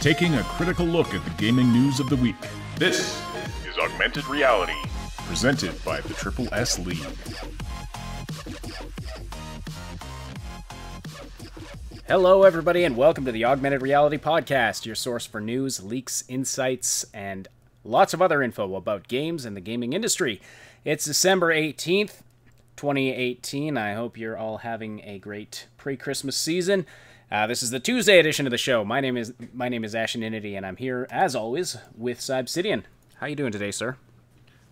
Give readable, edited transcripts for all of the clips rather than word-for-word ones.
taking a critical look at the gaming news of the week. This is Augmented Reality, presented by the Triple S League. Hello, everybody, and welcome to the Augmented Reality Podcast, your source for news, leaks, insights, and lots of other info about games and the gaming industry. It's December 18th, 2018. I hope you're all having a great pre-Christmas season. This is the Tuesday edition of the show. My name is Ashenity, and I'm here, as always, with Cybsidian. How you doing today, sir?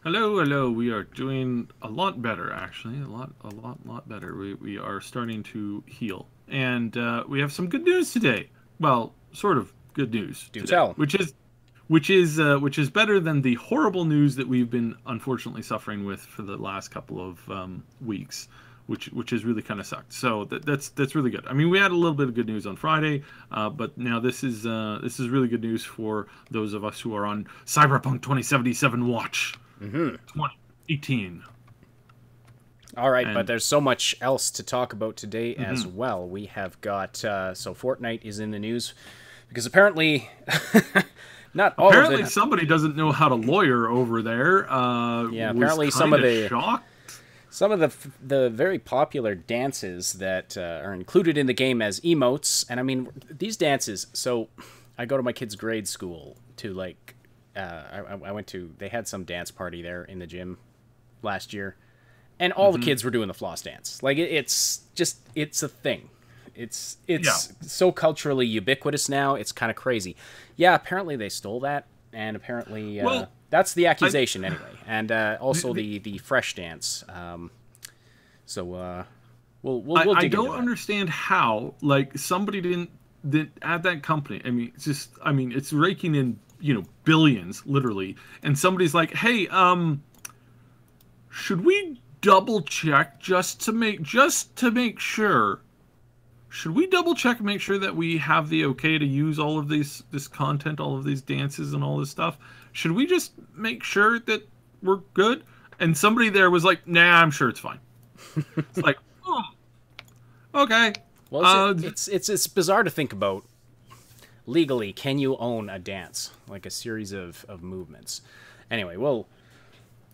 Hello. We are doing a lot better, actually. A lot better. We are starting to heal. And we have some good news today. Well, sort of good news. Do today, tell. Which is better than the horrible news that we've been unfortunately suffering with for the last couple of weeks, which has really kind of sucked. So that's really good. I mean, we had a little bit of good news on Friday, but now this is really good news for those of us who are on Cyberpunk 2077 watch. 2018. All right, but there's so much else to talk about today as well. We have got so Fortnite is in the news because apparently not all of it. Somebody doesn't know how to lawyer over there. Apparently some of the very popular dances that are included in the game as emotes, and I mean these dances. So I go to my kid's grade school to like I went to. They had some dance party there in the gym last year. And all the kids were doing the Floss dance. Like, it's a thing. It's so culturally ubiquitous now, it's kind of crazy. Yeah, apparently they stole that, and apparently that's the accusation anyway. And also the Fresh dance. We'll dig into that. I don't understand how, like, somebody didn't at that company. I mean, it's raking in, billions, literally. And somebody's like, hey, should we double check just to make sure? Should we double check and make sure that we have the okay to use all of this content, all of these dances and all this stuff? Should we just make sure that we're good? And somebody there was like, nah, I'm sure it's fine. It's like, okay. Well, it's bizarre to think about. Legally, can you own a dance, like a series of movements? Anyway,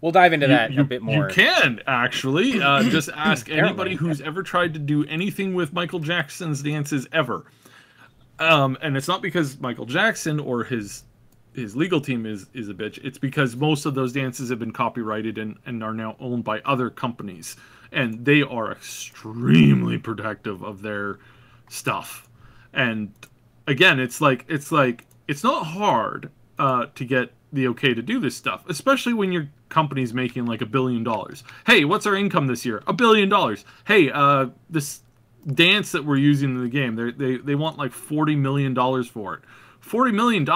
We'll dive into that a bit more. You can, actually. Just ask anybody who's ever tried to do anything with Michael Jackson's dances ever. And it's not because Michael Jackson or his legal team is a bitch. It's because most of those dances have been copyrighted and are now owned by other companies. And they are extremely protective of their stuff. And again, it's not hard to get the okay to do this stuff, especially when your company's making like $1 billion. Hey, what's our income this year? $1 billion. Hey, this dance that we're using in the game, they want like $40 million for it. $40 million?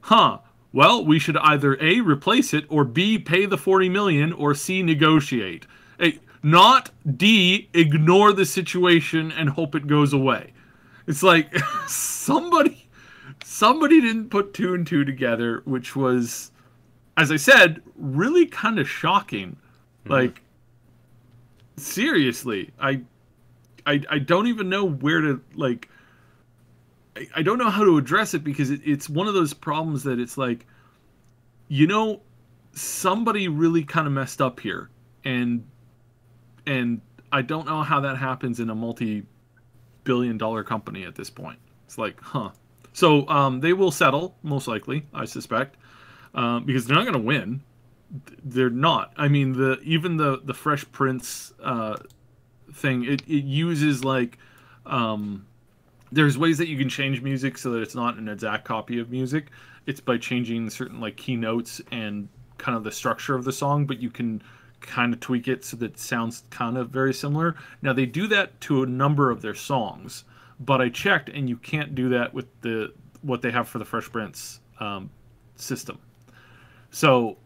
Huh. Well, we should either A, replace it, or B, pay the $40 million, or C, negotiate. Hey, not D, ignore the situation and hope it goes away. It's like somebody didn't put two and two together, which was, as I said, really kind of shocking. Like, seriously, I don't even know where to, like, I don't know how to address it, because it's one of those problems that it's like, somebody really kind of messed up here, and I don't know how that happens in a multi-billion-dollar company at this point. It's like, huh. So they will settle, most likely, I suspect, because they're not going to win. They're not. I mean, even the Fresh Prince thing, it uses like there's ways that you can change music so that it's not an exact copy of music. It's by changing certain like key notes and kind of the structure of the song, but you can kind of tweak it so that it sounds kind of very similar. Now they do that to a number of their songs. But I checked, and you can't do that with what they have for the Fresh Prince system. So,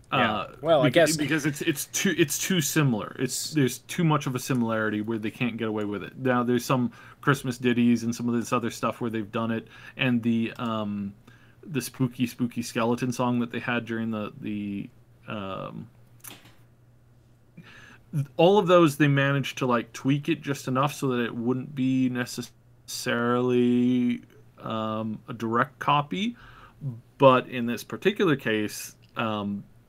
I guess because it's too similar. There's too much of a similarity where they can't get away with it. Now there's some Christmas ditties and some of this other stuff where they've done it, and the spooky skeleton song that they had during the all of those, they managed to like tweak it just enough so that it wouldn't be necessarily a direct copy, but in this particular case,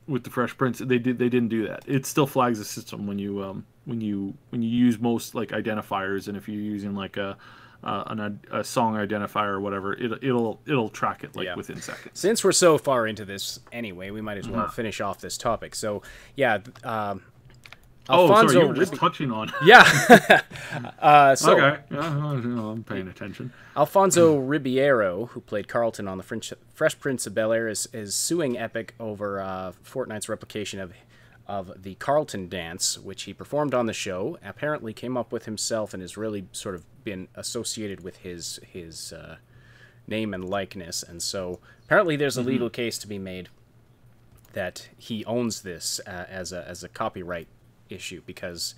with the Fresh Prince, they didn't do that. It still flags the system when you use most like identifiers, and if you're using like a song identifier or whatever, it'll track it like within seconds. Since we're so far into this anyway, we might as well finish off this topic. So yeah, Alfonso, sorry, you were just touching on. Yeah. Okay, I'm paying attention. Alfonso Ribeiro, who played Carlton on the Fresh Prince of Bel-Air, is suing Epic over Fortnite's replication of the Carlton dance, which he performed on the show. Apparently came up with himself and has really sort of been associated with his name and likeness. And so apparently there's a legal case to be made that he owns this as a copyright issue, because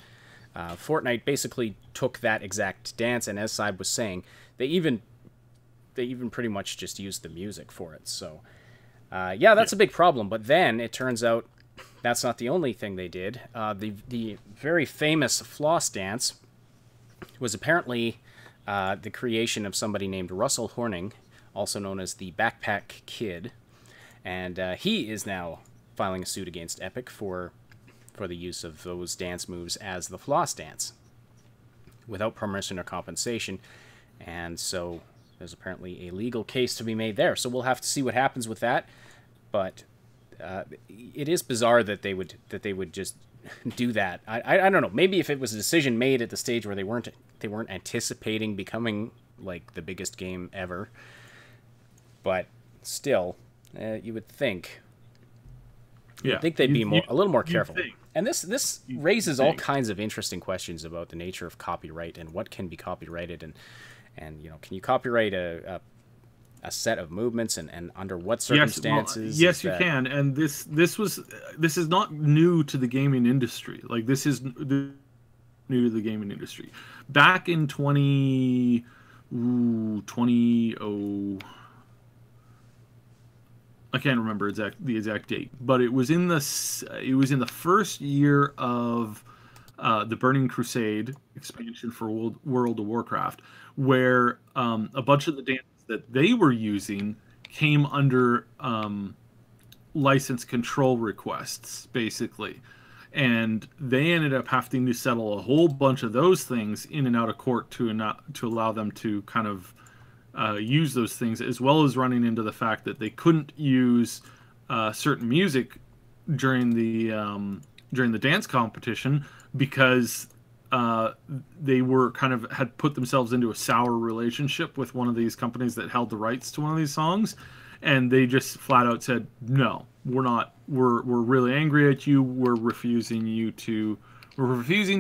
Fortnite basically took that exact dance, and as Saib was saying, they even pretty much just used the music for it. So that's a big problem. But then it turns out that's not the only thing they did. The very famous Floss dance was apparently the creation of somebody named Russell Horning, also known as the Backpack Kid, and he is now filing a suit against Epic for the use of those dance moves as the Floss dance without permission or compensation. And so there's apparently a legal case to be made there. So we'll have to see what happens with that. But it is bizarre that they would just do that. I don't know. Maybe if it was a decision made at the stage where they weren't anticipating becoming like the biggest game ever. But still, you would think. Yeah, I think they'd be a little more careful. And this raises all kinds of interesting questions about the nature of copyright and what can be copyrighted, and can you copyright a set of movements and under what circumstances? Yes, you can. And this is not new to the gaming industry. Like this is new to the gaming industry. Back in 2020. I can't remember the exact date, but it was in the first year of the Burning Crusade expansion for World of Warcraft, where a bunch of the dances that they were using came under license control requests, basically, and they ended up having to settle a whole bunch of those things in and out of court to allow them to kind of use those things, as well as running into the fact that they couldn't use certain music during the dance competition because they were had put themselves into a sour relationship with one of these companies that held the rights to one of these songs, and they just flat out said, no, we're really angry at you. We're refusing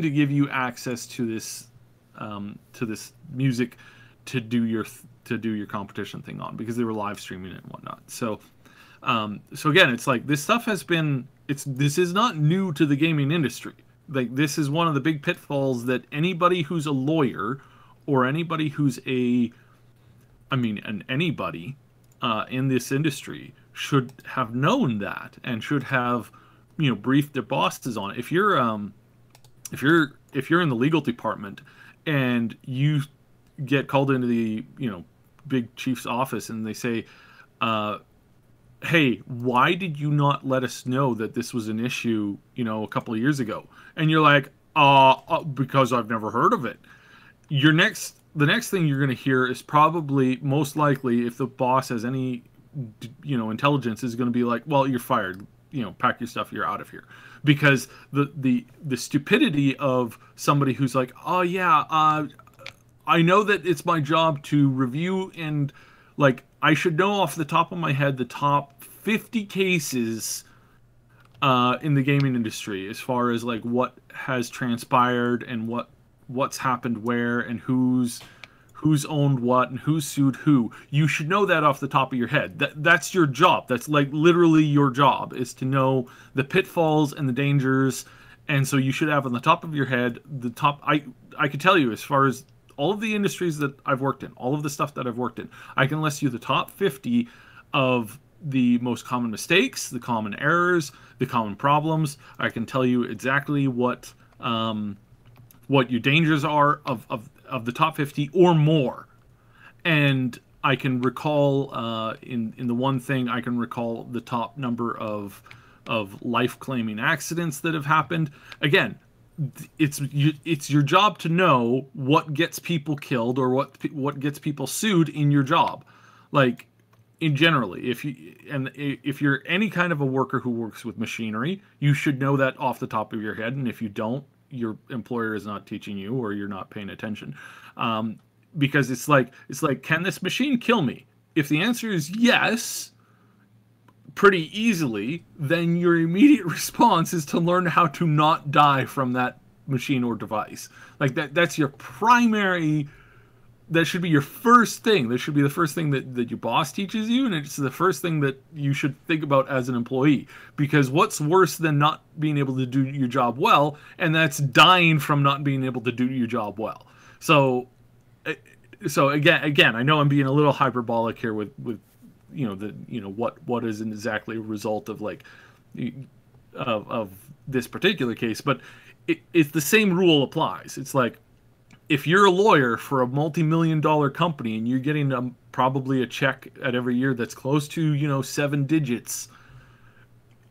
to give you access to this music to do your competition thing on, because they were live streaming it and whatnot. So again, it's like this stuff this is not new to the gaming industry. Like this is one of the big pitfalls that anybody who's a lawyer or anybody who's anybody in this industry should have known that and should have briefed their bosses on it. If you're in the legal department and you get called into the big chief's office and they say, hey, why did you not let us know that this was an issue a couple of years ago? And you're like, because I've never heard of it. The next thing you're going to hear is probably, most likely, if the boss has any intelligence, is going to be like, well, you're fired, pack your stuff, you're out of here. Because the stupidity of somebody who's like, oh yeah, I know that it's my job to review, and like I should know off the top of my head the top 50 cases in the gaming industry as far as like what has transpired and what's happened where and who's owned what and who's sued who. You should know that off the top of your head. That's your job. That's like literally your job, is to know the pitfalls and the dangers. And so you should have on the top of your head the top. I could tell you, as far as all of the industries that I've worked in, all of the stuff that I've worked in, I can list you the top 50 of the most common mistakes, the common errors, the common problems. I can tell you exactly what your dangers are of the top 50 or more. And I can recall in the one thing I can recall the top number of life claiming accidents that have happened. Again, it's your job to know what gets people killed or what gets people sued in your job, like in generally. If you're any kind of a worker who works with machinery, you should know that off the top of your head, and if you don't, your employer is not teaching you or you're not paying attention. Because it's like, can this machine kill me? If the answer is yes, pretty easily, then your immediate response is to learn how to not die from that machine or device. Like that's your primary, that should be your first thing. That should be the first thing that your boss teaches you, and it's the first thing that you should think about as an employee. Because what's worse than not being able to do your job well, and that's dying from not being able to do your job well. So again, I know I'm being a little hyperbolic here with what is exactly a result of like of this particular case, but it's the same rule applies. It's like, if you're a lawyer for a multi-million-dollar company and you're getting probably a check at every year that's close to 7 digits,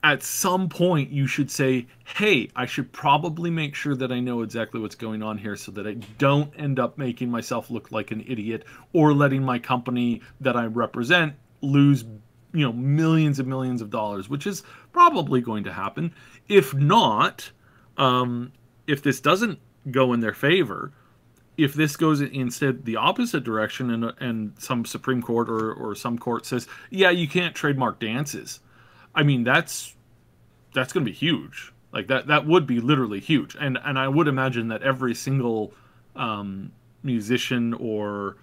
at some point you should say, hey, I should probably make sure that I know exactly what's going on here so that I don't end up making myself look like an idiot or letting my company that I represent lose millions and millions of dollars, which is probably going to happen. If not, if this doesn't go in their favor, if this goes instead the opposite direction, and some Supreme Court or some court says, yeah, you can't trademark dances, I mean, that's going to be huge. Like that would be literally huge. And I would imagine that every single musician or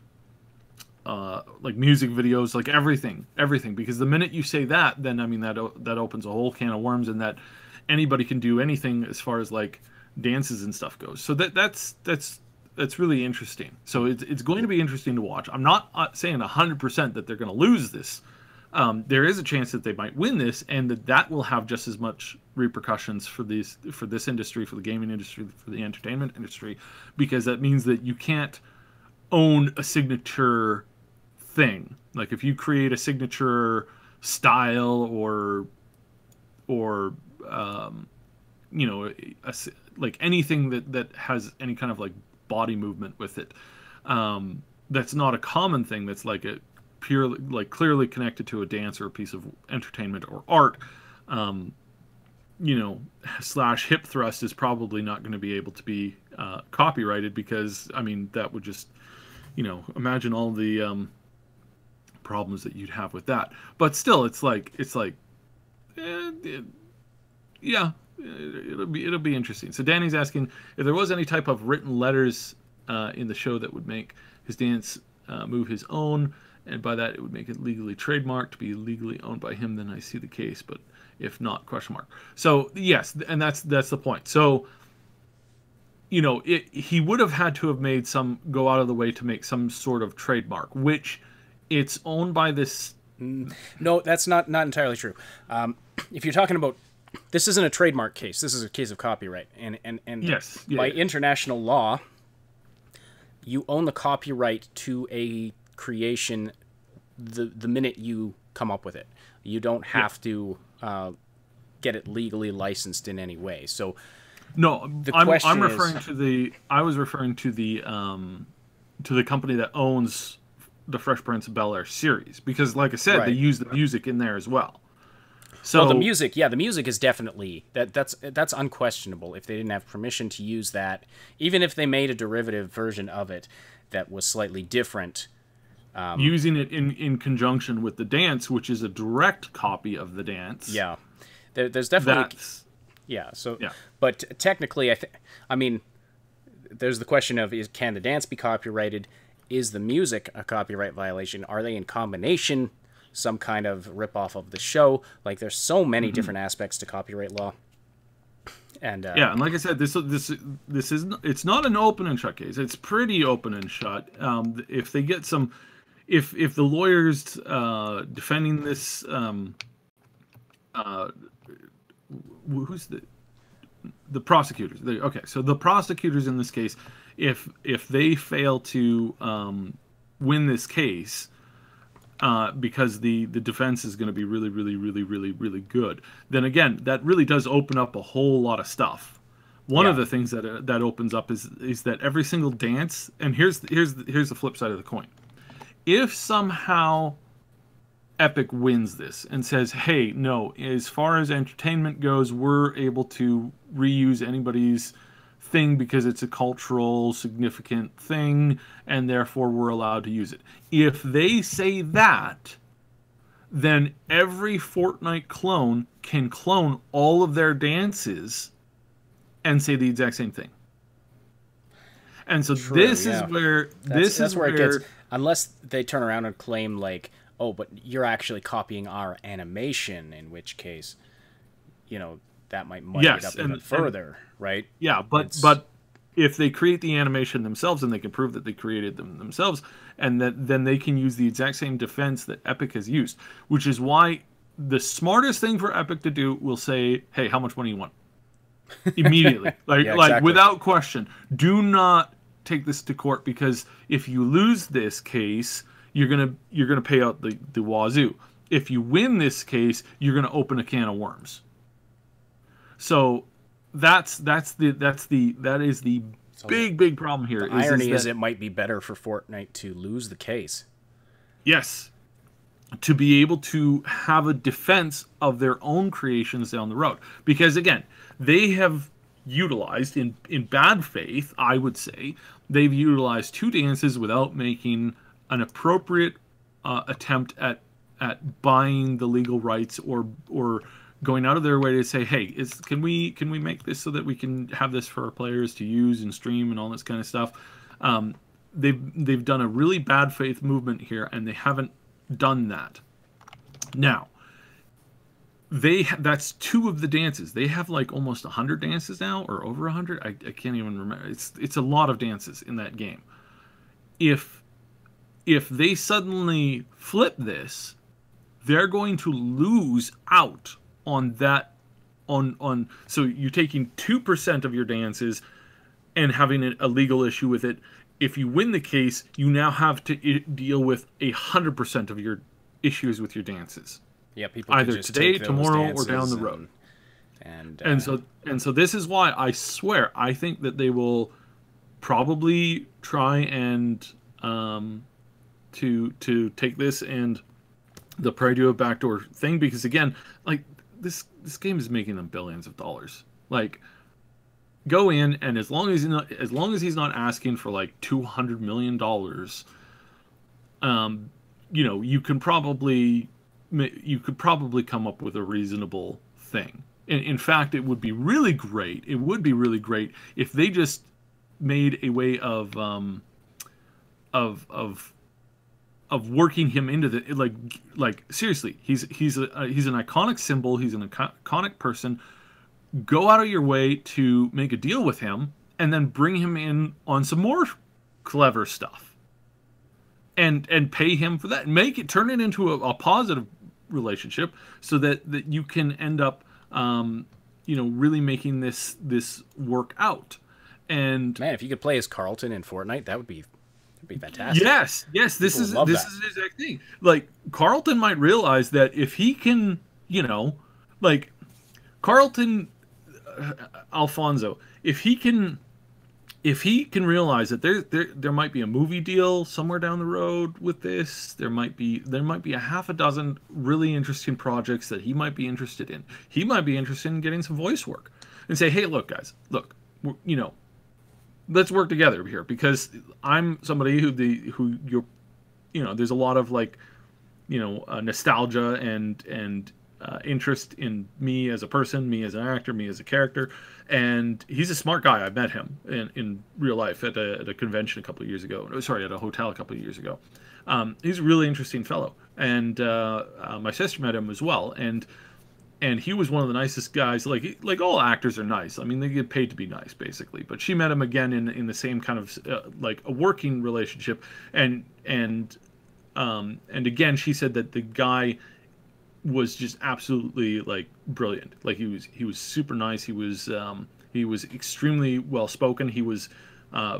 like music videos, like everything, because the minute you say that, then I mean that opens a whole can of worms, and that anybody can do anything as far as like dances and stuff goes. So that's really interesting. So it's going to be interesting to watch. I'm not saying 100% that they're going to lose this. There is a chance that they might win this, and that will have just as much repercussions for this industry, for the gaming industry, for the entertainment industry, because that means that you can't own a signature thing. Like if you create a signature style or like anything that has any kind of like body movement with it, that's not a common thing, that's like a purely, like clearly connected to a dance or a piece of entertainment or art, slash hip thrust is probably not going to be able to be copyrighted, because I mean that would just, imagine all the problems that you'd have with that. But still, yeah, it'll be interesting. So Danny's asking if there was any type of written letters in the show that would make his dance move his own, and by that it would make it legally trademarked to be legally owned by him, then I see the case. But if not, question mark. So yes, and that's the point. So he would have had to have go out of the way to make some sort of trademark, which it's owned by this. No, that's not entirely true. If you're talking about, this isn't a trademark case. This is a case of copyright, and yes, by international law, you own the copyright to a creation the minute you come up with it. You don't have to get it legally licensed in any way. So no, I was referring to the company that owns the Fresh Prince of Bel-Air series, because like I said, right, they use the music in there as well. So the music is definitely that's unquestionable. If they didn't have permission to use that, even if they made a derivative version of it that was slightly different, using it in conjunction with the dance, which is a direct copy of the dance. Yeah, there's definitely But technically, I mean, there's the question of can the dance be copyrighted? Is the music a copyright violation? Are they in combination some kind of ripoff of the show? Like, there's so many different aspects to copyright law. And and like I said, this is, it's not an open and shut case. It's pretty open and shut. If they get some, if the lawyers defending this, who's the prosecutors? Okay, so the prosecutors in this case, if they fail to win this case, because the defense is going to be really, really, really, really, really good. Then again, that really does open up a whole lot of stuff. One of the things that opens up is that every single dance, and here's the flip side of the coin. If somehow Epic wins this and says, hey, no, as far as entertainment goes, we're able to reuse anybody's thing because it's a cultural significant thing, and therefore we're allowed to use it. If they say that, then every Fortnite clone can clone all of their dances and say the exact same thing. And so this is where it gets, unless they turn around and claim like, oh, but you're actually copying our animation, in which case, that might muddy it up even further, right? Yeah, but if they create the animation themselves and they can prove that they created them themselves, and then they can use the exact same defense that Epic has used, which is why the smartest thing for Epic to do will say, hey, how much money you want? Immediately. Like without question. Do not take this to court, because if you lose this case, you're gonna pay out the wazoo. If you win this case, you're gonna open a can of worms. So that is the big problem here. The irony is it might be better for Fortnite to lose the case. Yes. To be able to have a defense of their own creations down the road. Because again, they have utilized, in bad faith, I would say, they've utilized 2 dances without making an appropriate attempt at buying the legal rights or going out of their way to say, hey, can we make this so that we can have this for our players to use and stream and all this kind of stuff. They've done a really bad faith movement here, and they haven't done that. Now, that's 2 of the dances. They have like almost 100 dances now, or over 100. I can't even remember. It's a lot of dances in that game. If they suddenly flip this, they're going to lose out on that. So you're taking 2% of your dances and having a legal issue with it. If you win the case, you now have to deal with 100% of your issues with your dances. Yeah, people either just today, tomorrow, or down the road. And so this is why I swear I think that they will probably try and to take this and they'll probably do a backdoor thing, because again, like this game is making them billions of dollars. Like, go in, and as long as he's not asking for like $200 million, you could probably come up with a reasonable thing. In fact, it would be really great. It would be really great if they just made a way of working him into the like seriously. He's an iconic symbol. He's an iconic person. Go out of your way to make a deal with him, and then bring him in on some more clever stuff, and pay him for that. Turn it into a positive relationship, so that you can end up, really making this work out. And man, if you could play as Carlton in Fortnite, that'd be fantastic. Yes, this is the exact thing. Like, Carlton might realize that if he can, like Carlton, Alfonso, if he can realize that there might be a movie deal somewhere down the road with this, there might be a half a dozen really interesting projects that he might be interested in. He might be interested in getting some voice work, and say, hey, look, guys, let's work together here, because I'm somebody who you're, there's a lot of nostalgia and interest in me as a person, me as an actor, me as a character. And he's a smart guy. I met him in real life at a convention a couple of years ago. Sorry, at a hotel a couple of years ago. He's a really interesting fellow. And my sister met him as well. And he was one of the nicest guys. Like all actors are nice. I mean, they get paid to be nice, basically. But she met him again in the same kind of like a working relationship. And again, she said that the guy was just absolutely brilliant. Like, he was super nice. He was extremely well spoken. He was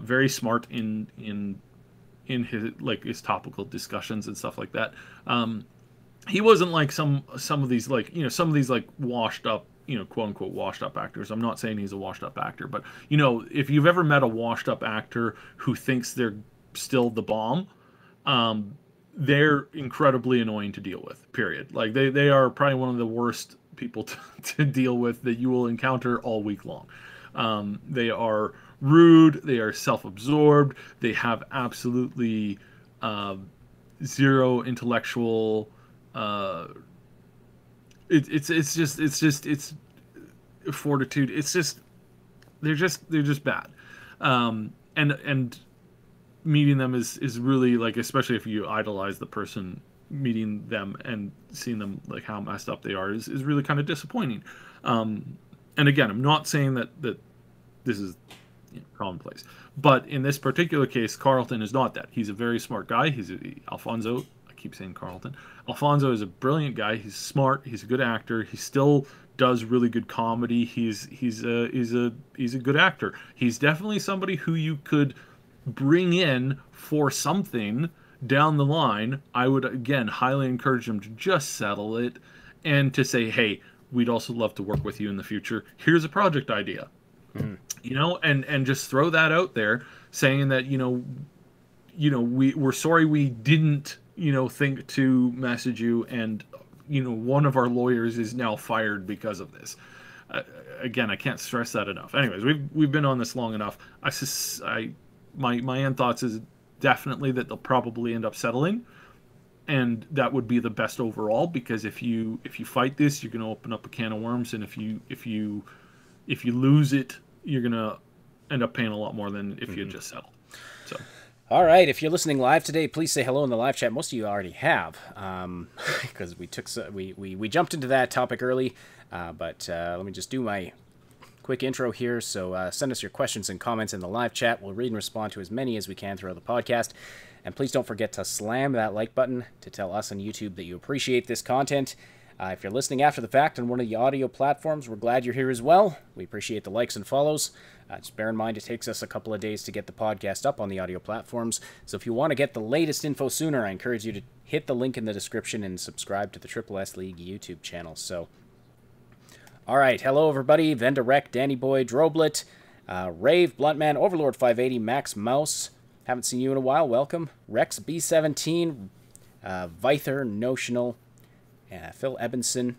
very smart in in his topical discussions and stuff like that. He wasn't like some of these like some of these like washed up quote unquote washed up actors. I'm not saying he's a washed up actor, but if you've ever met a washed up actor who thinks they're still the bomb, they're incredibly annoying to deal with. Period. Like they are probably one of the worst people to deal with that you will encounter all week long. They are rude. They are self-absorbed. They have absolutely zero intellectual. It's just fortitude. It's just they're just bad. And meeting them is really like, especially if you idolize the person, meeting them and seeing them like how messed up they are is really kind of disappointing. And again, I'm not saying that this is commonplace, but in this particular case, Carlton is not that. He's a very smart guy. Alfonso. I keep saying Carlton. Alfonso is a brilliant guy. He's smart. He's a good actor. He still does really good comedy. He's a good actor. He's definitely somebody who you could bring in for something down the line. I would again highly encourage him to just settle it and to say, hey, we'd also love to work with you in the future. Here's a project idea. And just throw that out there, saying that we're sorry we didn't think to message you, and one of our lawyers is now fired because of this. Again, I can't stress that enough. Anyways, we've been on this long enough. My end thoughts is definitely that they'll probably end up settling, and that would be the best overall, because if you fight this, you're going to open up a can of worms, and if you lose it, you're going to end up paying a lot more than if you had just settled. So. All right, if you're listening live today, please say hello in the live chat. Most of you already have, because we jumped into that topic early. But let me just do my quick intro here. So send us your questions and comments in the live chat. We'll read and respond to as many as we can throughout the podcast. And please don't forget to slam that like button to tell us on YouTube that you appreciate this content. If you're listening after the fact on one of the audio platforms, we're glad you're here as well. We appreciate the likes and follows. Just bear in mind, it takes us a couple of days to get the podcast up on the audio platforms. So if you want to get the latest info sooner, I encourage you to hit the link in the description and subscribe to the Triple S League YouTube channel. So, all right. Hello, everybody. Vendarek, Danny Boy, Droblet, Rave, Bluntman, Overlord 580, Max Mouse. Haven't seen you in a while. Welcome. Rex B17, Vither, Notional, Phil Ebenson.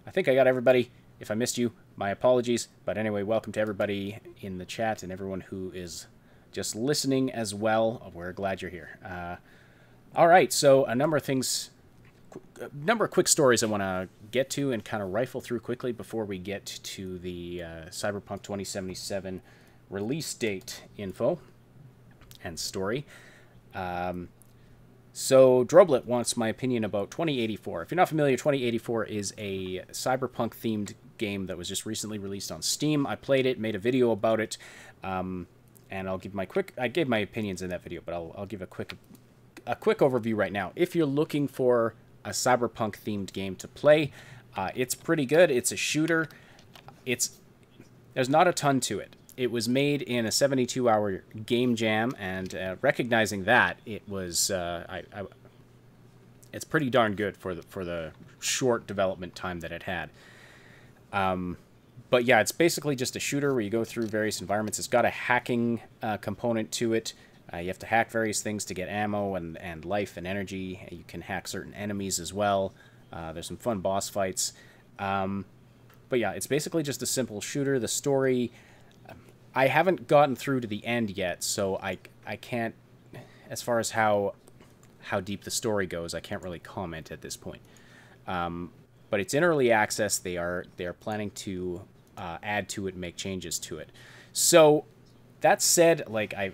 I think I got everybody. If I missed you, my apologies. But anyway, welcome to everybody in the chat and everyone who is just listening as well. We're glad you're here. All right, so a number of quick stories I want to get to and kind of rifle through quickly before we get to the Cyberpunk 2077 release date info and story. So Droblet wants my opinion about 2084. If you're not familiar, 2084 is a cyberpunk-themed game that was just recently released on Steam. I played it, made a video about it, and I'll give I gave my opinions in that video, but I'll give a quick overview right now. If you're looking for a cyberpunk-themed game to play, it's pretty good. It's a shooter. There's not a ton to it. It was made in a 72-hour game jam, and recognizing that, it was it's pretty darn good for the short development time that it had. But yeah, it's basically just a shooter where you go through various environments. It's got a hacking component to it. You have to hack various things to get ammo and life and energy. You can hack certain enemies as well. There's some fun boss fights. But yeah, it's basically just a simple shooter. The story, I haven't gotten through to the end yet, so I can't, as far as how deep the story goes, I can't really comment at this point. But it's in early access. They are planning to add to it, make changes to it. So that said, like I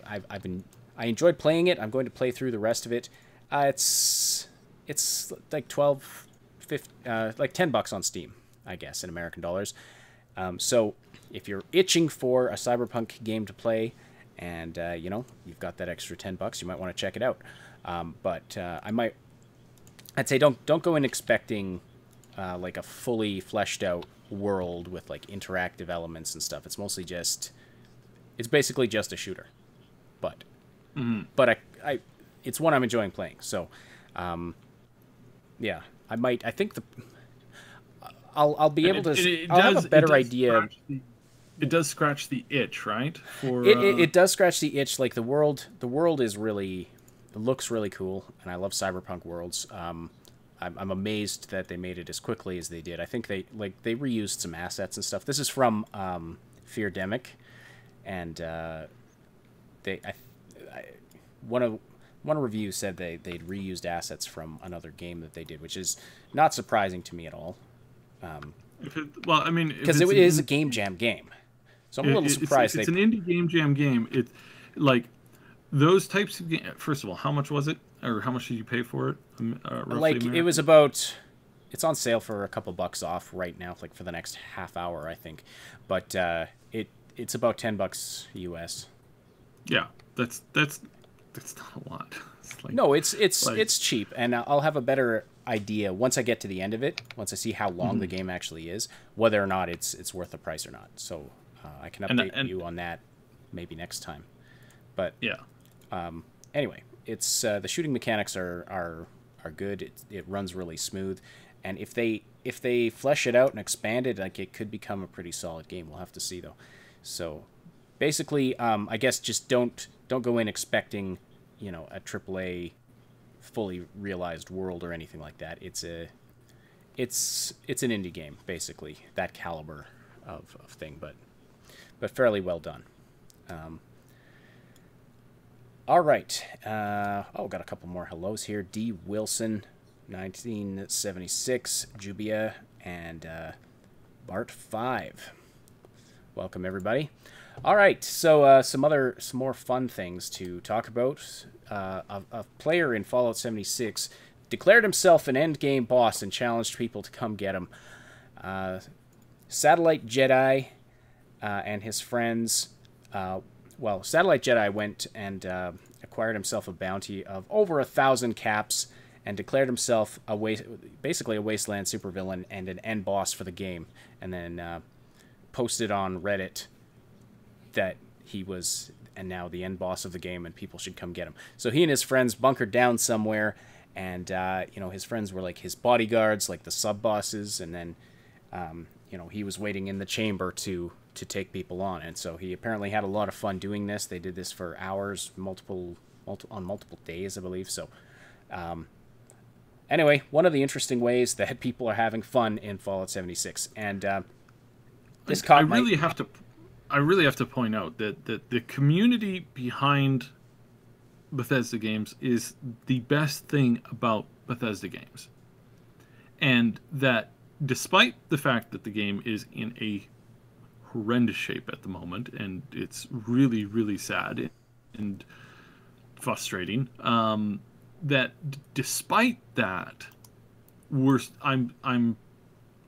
enjoyed playing it. I'm going to play through the rest of it. It's like $12, $15, like $10 on Steam, I guess, in American dollars. So if you're itching for a cyberpunk game to play, and you've got that extra $10, you might want to check it out. But I'd say don't go in expecting like a fully fleshed out world with like interactive elements and stuff. It's basically just a shooter. But it's one I'm enjoying playing. So, yeah, I think I'll be able to. I'll have a better idea. It does scratch the itch, right? For it does scratch the itch. Like the world is really, it looks really cool, and I love cyberpunk worlds. I'm amazed that they made it as quickly as they did. I think they reused some assets and stuff. This is from Feardemic, and one review said they'd reused assets from another game that they did, which is not surprising to me at all. Well, I mean, because it is a game jam game, so I'm a little surprised. It's an indie game jam game. It's like those types of games. First of all, how much was it, or how much did you pay for it? Like it was about. It's on sale for a couple bucks off right now, like for the next half hour, I think. But it's about $10 US. Yeah, that's not a lot. No, it's cheap, and I'll have a better idea once I get to the end of it. Once I see how long the game actually is, whether or not it's worth the price or not. So I can update you on that maybe next time. But yeah. Anyway, it's the shooting mechanics are good. It runs really smooth, and if they flesh it out and expand it, like it could become a pretty solid game. We'll have to see though. So basically, I guess just don't go in expecting, a AAA fully realized world or anything like that. It's an indie game, basically, that caliber of thing, but fairly well done. All right. Got a couple more hellos here. D. Wilson, 1976, Jubia, and Bart 5. Welcome, everybody. All right, so some more fun things to talk about. A player in Fallout 76 declared himself an endgame boss and challenged people to come get him. Satellite Jedi and his friends... Satellite Jedi went and acquired himself a bounty of over 1,000 caps and declared himself basically a wasteland supervillain and an end boss for the game, and then posted on Reddit that he was and now the end boss of the game and people should come get him. So he and his friends bunkered down somewhere, and his friends were like his bodyguards, like the sub bosses, and then he was waiting in the chamber to take people on. And so he apparently had a lot of fun doing this. They did this for hours, multiple days, I believe. So anyway, one of the interesting ways that people are having fun in Fallout 76, and this caught I really have to point out that the community behind Bethesda games is the best thing about Bethesda games. And that despite the fact that the game is in a horrendous shape at the moment, and it's really, really sad and frustrating, that despite that, I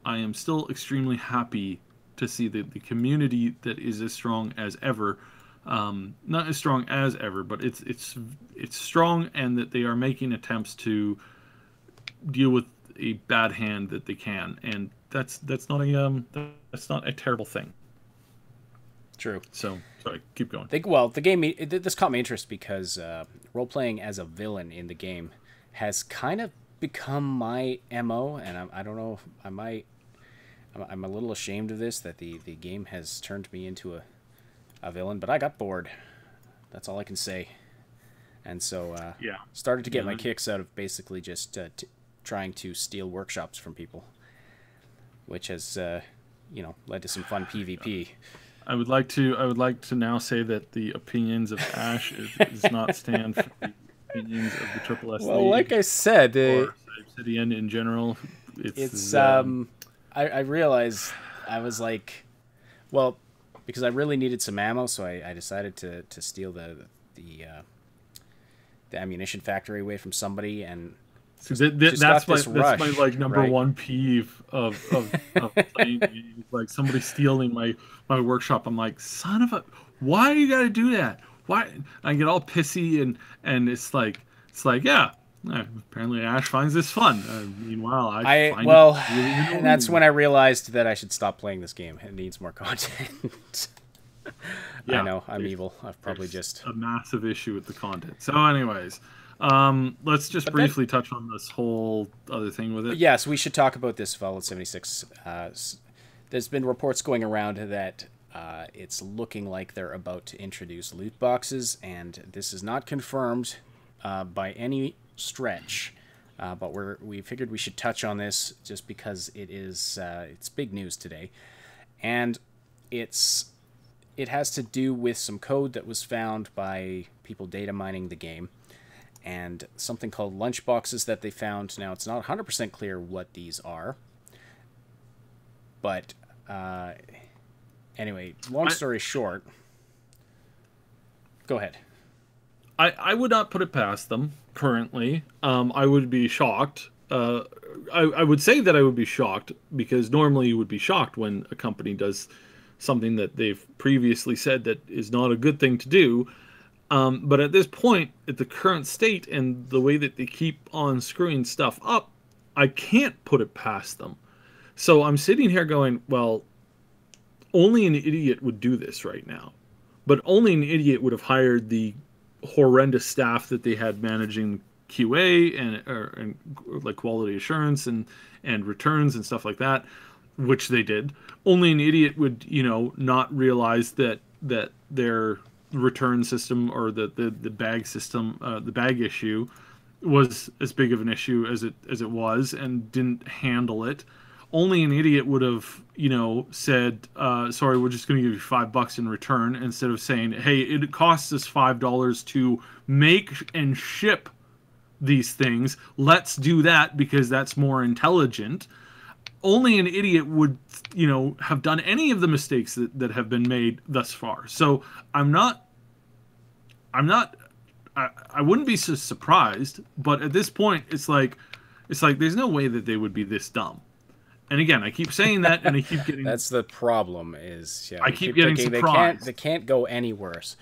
am still extremely happy to see the community that is as strong as ever, not as strong as ever, but it's strong, and that they are making attempts to deal with a bad hand that they can, and that's not a terrible thing. True. So sorry, keep going. The game, this caught my interest because role playing as a villain in the game has kind of become my MO, and I don't know if I'm a little ashamed of this, that the game has turned me into a villain, but I got bored. That's all I can say. And so started to get my kicks out of basically just trying to steal workshops from people, which has led to some fun PvP. I would like to now say that the opinions of Ash does not stand for the opinions of the Triple S League. Well, like I said, or Obsidian in general. I realized I was like, well, because I really needed some ammo, so I decided to steal the ammunition factory away from somebody, and that's my like number one peeve of playing games. Like somebody stealing my workshop. I'm like, son of a, why you gotta do that? Why? I get all pissy, and it's like yeah. Apparently, Ash finds this fun. Meanwhile, I find it really and that's when I realized that I should stop playing this game. It needs more content. Yeah, I know, I'm evil. I've probably just... a massive issue with the content. So anyways, let's just briefly touch on this whole other thing with it. Yes, we should talk about this Fallout 76. There's been reports going around that it's looking like they're about to introduce loot boxes, and this is not confirmed by any stretch. But we figured we should touch on this just because it's big news today, and it has to do with some code that was found by people data mining the game, and something called lunchboxes that they found. Now, it's not 100% clear what these are, but anyway, long story short, go ahead. I would not put it past them currently. I would be shocked. I would say that I would be shocked, because normally you would be shocked when a company does something that they've previously said that is not a good thing to do. But at this point, at the current state and the way that they keep on screwing stuff up, I can't put it past them. So I'm sitting here going, well, only an idiot would do this right now. But only an idiot would have hired the horrendous staff that they had managing QA and like quality assurance and returns and stuff like that, which they did. Only an idiot would, not realize that their return system or the bag system, the bag issue, was as big of an issue as it was, and didn't handle it. Only an idiot would have, said, sorry, we're just going to give you $5 in return, instead of saying, hey, it costs us $5 to make and ship these things. Let's do that because that's more intelligent. Only an idiot would, have done any of the mistakes that have been made thus far. So I wouldn't be so surprised, but at this point, it's like there's no way that they would be this dumb. And again, I keep saying that, and I keep getting... That's the problem, is... Yeah, I keep getting surprised. They can't go any worse.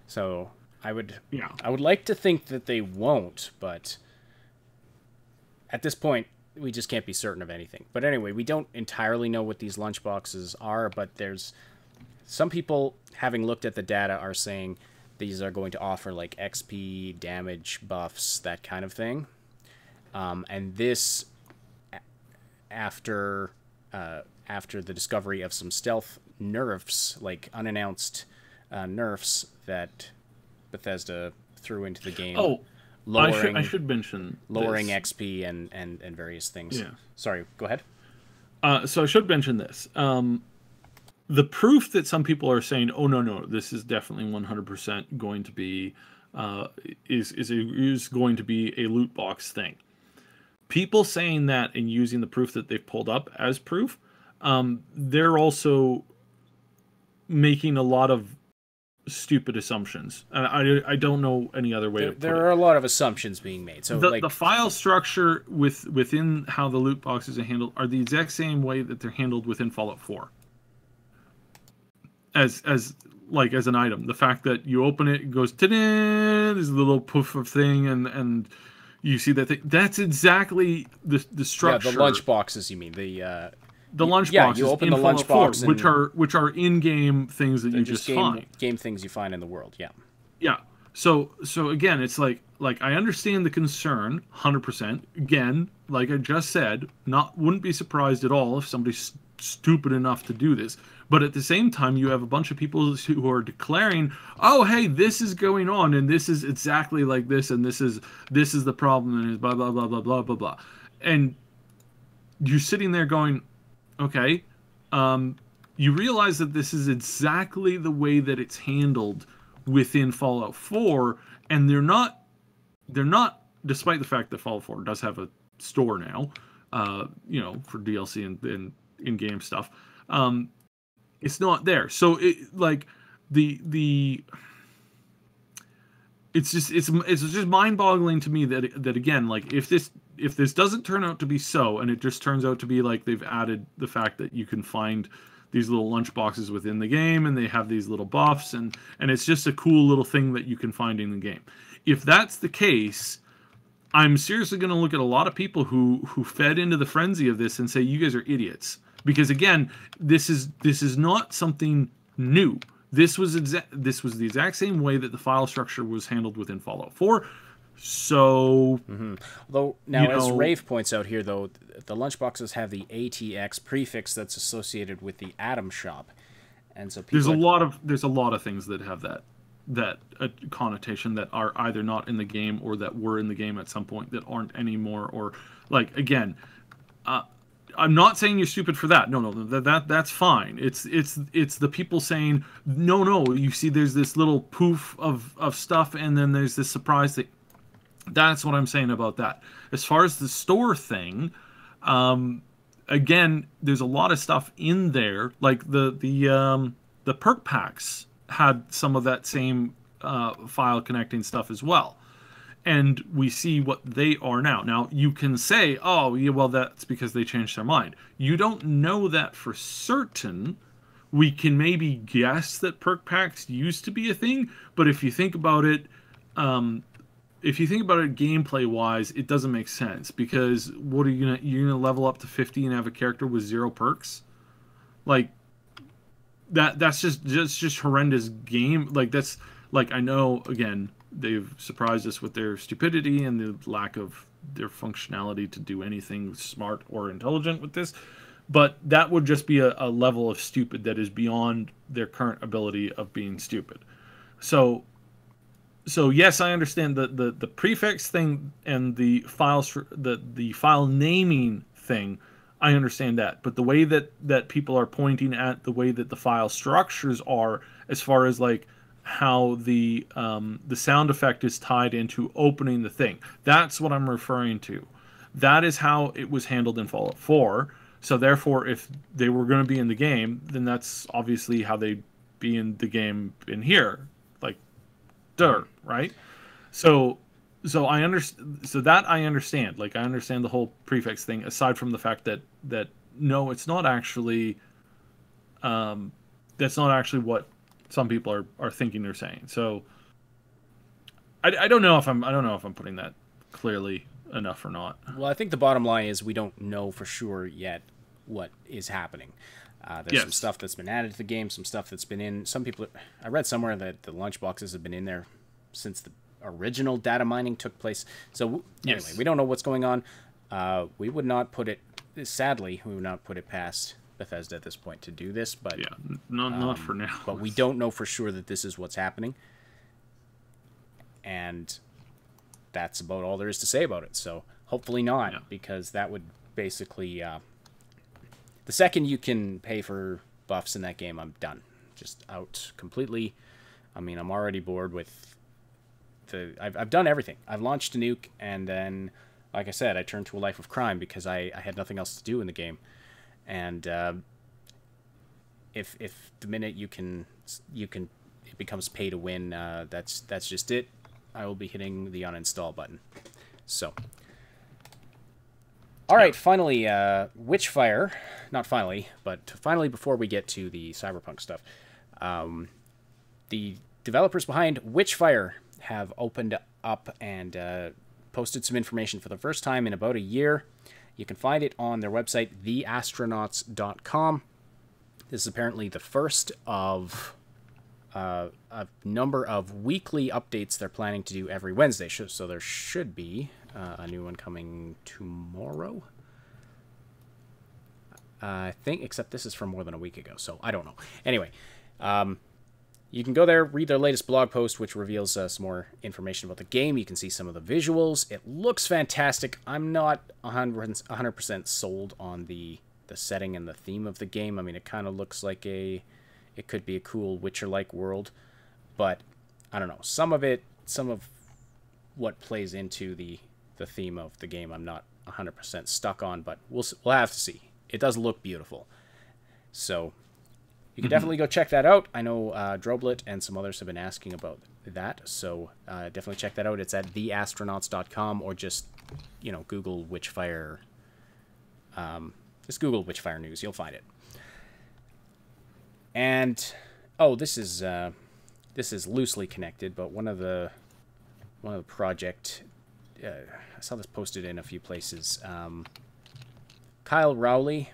So, I would like to think that they won't, but... At this point, we just can't be certain of anything. But anyway, we don't entirely know what these lunchboxes are, but there's... Some people, having looked at the data, are saying these are going to offer, like, XP, damage, buffs, that kind of thing. And this... After the discovery of some stealth nerfs, like unannounced nerfs that Bethesda threw into the game. Oh, I should mention lowering this. XP and various things. Yeah. Sorry, go ahead. So I should mention this. The proof that some people are saying, oh no, this is definitely 100% going to be is going to be a loot box thing. People saying that and using the proof that they've pulled up as proof, they're also making a lot of stupid assumptions. I don't know any other way to put it. There are a lot of assumptions being made. So the file structure within how the loot boxes are handled are the exact same way that they're handled within Fallout 4. As an item. The fact that you open it, it goes, ta-da! There's a little poof of thing, and you see that thing. That's exactly the structure. Yeah, the lunch boxes, you mean. The lunch boxes. You open the lunch box, which are in-game things that you just find. Game things you find in the world, yeah. Yeah. So again, it's like I understand the concern 100%. Again, like I just said, wouldn't be surprised at all if somebody's stupid enough to do this. But at the same time, you have a bunch of people who are declaring, "Oh, hey, this is going on, and this is exactly like this, and this is the problem, and blah blah blah blah blah blah blah." And you're sitting there going, "Okay," you realize that this is exactly the way that it's handled within Fallout 4, and they're not, despite the fact that Fallout 4 does have a store now, for DLC and in-game stuff. It's not there. So it's just mind-boggling to me that again, like if this doesn't turn out to be so, and it just turns out to be like they've added the fact that you can find these little lunch boxes within the game, and they have these little buffs, and it's just a cool little thing that you can find in the game. If that's the case, I'm seriously going to look at a lot of people who fed into the frenzy of this and say, you guys are idiots. Because again, this is not something new. This was the exact same way that the file structure was handled within Fallout 4. So, Though now, as Rave points out here, though, the lunchboxes have the ATX prefix that's associated with the Atom Shop, and so there's a lot of things that have that connotation that are either not in the game or that were in the game at some point that aren't anymore. Or like again, I'm not saying you're stupid for that. No, that's fine. It's the people saying no. You see, there's this little poof of stuff, and then there's this surprise thing. That's what I'm saying about that. As far as the store thing, again, there's a lot of stuff in there. Like the perk packs had some of that same file connecting stuff as well. And we see what they are now. Now, you can say, oh, yeah, well, that's because they changed their mind. You don't know that for certain. We can maybe guess that perk packs used to be a thing, but if you think about it, gameplay-wise, it doesn't make sense, because what are you're gonna level up to 50 and have a character with 0 perks? Like that's just horrendous game. Like that's like, I know again they've surprised us with their stupidity and the lack of their functionality to do anything smart or intelligent with this, but that would just be a level of stupid that is beyond their current ability of being stupid. So yes, I understand the prefix thing and the files the file naming thing. I understand that, but the way that people are pointing at the way that the file structures are, as far as like how the sound effect is tied into opening the thing, that's what I'm referring to. That is how it was handled in Fallout 4. So therefore, if they were going to be in the game, then that's obviously how they'd be in the game in here. Like, right? So I understand. So that I understand. Like, I understand the whole prefix thing. Aside from the fact that no, it's not actually. That's not actually what some people are thinking they're saying. So I don't know if I'm putting that clearly enough or not. Well, I think the bottom line is we don't know for sure yet what is happening. There's some stuff that's been added to the game, some stuff that's been in. Some people, I read somewhere that the lunchboxes have been in there since the original data mining took place. So anyway, we don't know what's going on. We would not put it, sadly, we would not put it past Bethesda at this point to do this. But yeah, not for now. But we don't know for sure that this is what's happening. And that's about all there is to say about it. So hopefully not, because that would basically... the second you can pay for buffs in that game, I'm done. Just out completely. I mean, I'm already bored with the... I've done everything. I've launched a nuke, and then, like I said, I turned to a life of crime because I had nothing else to do in the game. And if the minute you can, it becomes pay to win. That's just it. I will be hitting the uninstall button. So, all right. Finally, Witchfire. Not finally, but finally, before we get to the cyberpunk stuff, the developers behind Witchfire have opened up and posted some information for the first time in about a year. You can find it on their website, theastronauts.com. This is apparently the first of a number of weekly updates they're planning to do every Wednesday. So there should be a new one coming tomorrow. I think, except this is from more than a week ago, so I don't know. Anyway, you can go there, read their latest blog post, which reveals some more information about the game. You can see some of the visuals. It looks fantastic. I'm not 100% sold on the setting and the theme of the game. I mean, it kind of looks like it could be a cool Witcher-like world, but I don't know. Some of what plays into the theme of the game, I'm not 100% stuck on, but we'll have to see. It does look beautiful, so you can definitely go check that out. I know Droblet and some others have been asking about that, so definitely check that out. It's at theastronauts.com, or just Google Witchfire. Just Google Witchfire News, you'll find it. And this is loosely connected, but one of the project, I saw this posted in a few places. Kyle Rowley,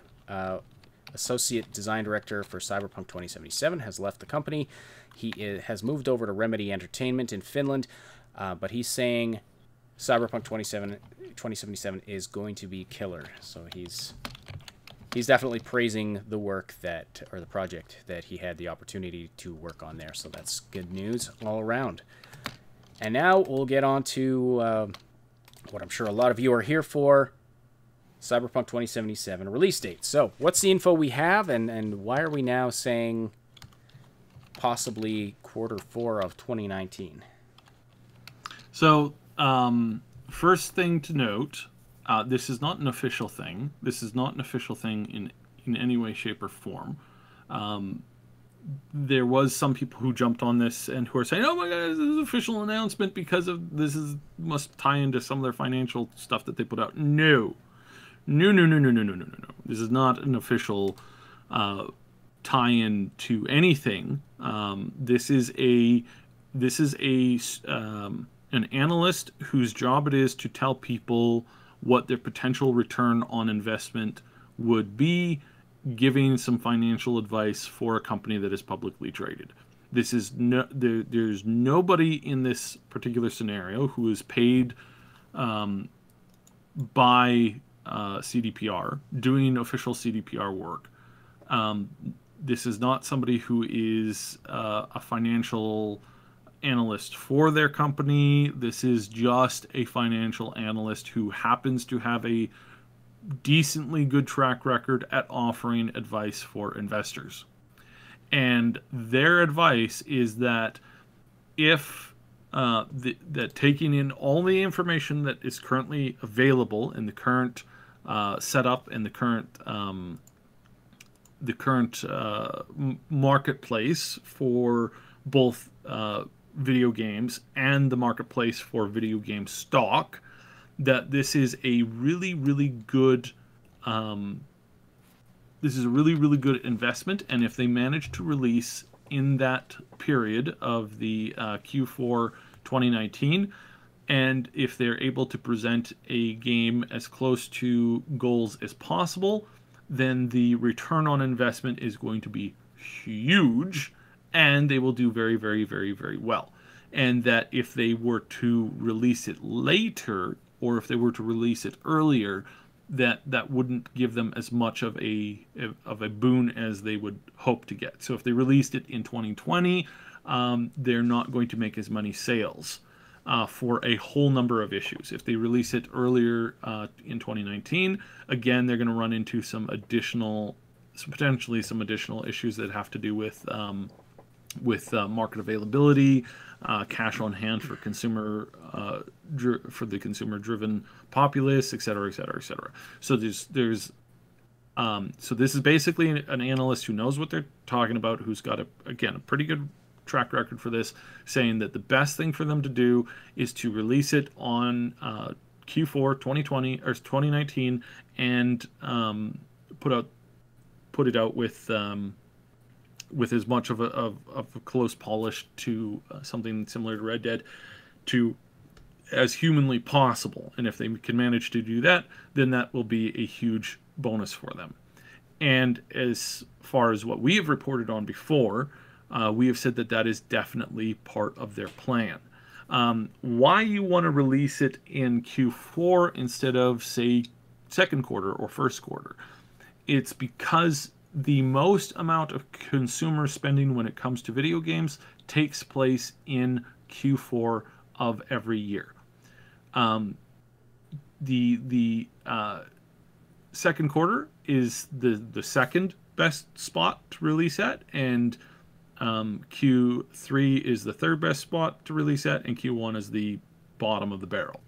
associate design director for Cyberpunk 2077, has left the company. He has moved over to Remedy Entertainment in Finland, but he's saying Cyberpunk 2077 is going to be killer. So he's definitely praising the work or the project that he had the opportunity to work on there. So that's good news all around. And now we'll get on to what I'm sure a lot of you are here for, Cyberpunk 2077 release date. So what's the info we have, and why are we now saying possibly Q4 of 2019? So, first thing to note, this is not an official thing. This is not an official thing in any way, shape, or form. There was some people who jumped on this and who are saying, "Oh my God, this is an official announcement because of must tie into some of their financial stuff that they put out." No. This is not an official tie-in to anything. This is an analyst whose job it is to tell people what their potential return on investment would be, giving some financial advice for a company that is publicly traded. This is there's nobody in this particular scenario who is paid by CDPR doing official CDPR work. This is not somebody who is a financial analyst for their company. This is just a financial analyst who happens to have a decently good track record at offering advice for investors. And their advice is that if that taking in all the information that is currently available in the current setup and the current marketplace for both video games and the marketplace for video game stock, that this is a really good investment. And if they manage to release in that period of the Q4 2019, and if they're able to present a game as close to goals as possible, then the return on investment is going to be huge, and they will do very well. And that if they were to release it later, or if they were to release it earlier, that wouldn't give them as much of a boon as they would hope to get. So if they released it in 2020, they're not going to make as many sales for a whole number of issues. If they release it earlier in 2019, again, they're going to run into potentially some additional issues that have to do with market availability, cash on hand for the consumer-driven populace, et cetera. So there's so this is basically an analyst who knows what they're talking about, who's got a pretty good track record for this, saying that the best thing for them to do is to release it on Q4 2020 or 2019 and put it out with as much of a close polish to something similar to Red Dead as humanly possible. And if they can manage to do that, then that will be a huge bonus for them. And as far as what we have reported on before, we have said that is definitely part of their plan. Why you want to release it in Q4 instead of, say, second quarter or first quarter? It's because the most amount of consumer spending when it comes to video games takes place in Q4 of every year. The second quarter is the second best spot to release at, and Q3 is the third best spot to release at, and Q1 is the bottom of the barrel.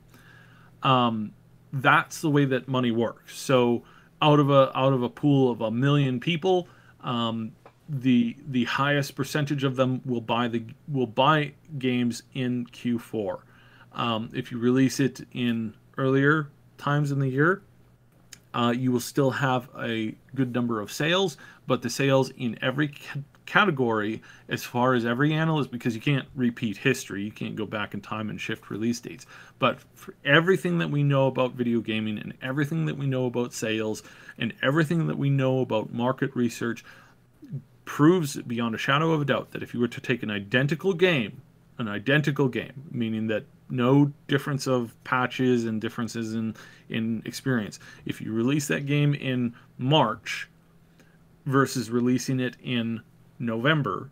That's the way that money works. So out of a pool of 1 million people, the highest percentage of them will buy games in Q4. If you release it in earlier times in the year, you will still have a good number of sales, but the sales in every category as far as every analyst, because you can't repeat history. You can't go back in time and shift release dates. But for everything that we know about video gaming and everything that we know about sales and everything that we know about market research proves beyond a shadow of a doubt that if you were to take an identical game, meaning that no difference of patches and differences in experience, if you release that game in March versus releasing it in November,